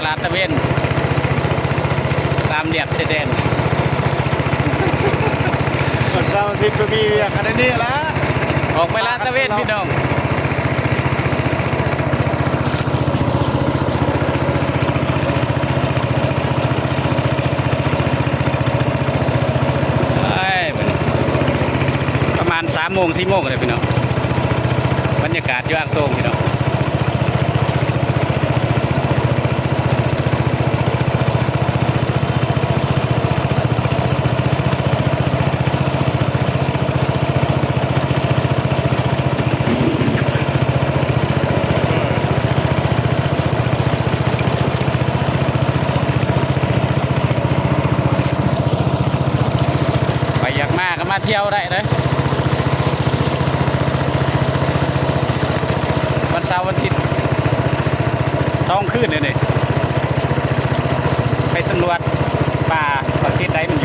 ลาดตะเวนตามเรียบชายแดน วันเสาร์อาทิตย์ก็มีอย่างขนาดนี้ละ ออกไปลาดตะเวนพี่น้องประมาณ3 โมง 4 โมงเลยพี่น้องบรรยากาศอยู่อ่างโตงพี่น้องไปอยากมาก็มาเที่ยวได้เลยวันเสาร์วันอาทิตย์2 คืนเลยนี่ไปสำรวจป่าประเทศใดมัน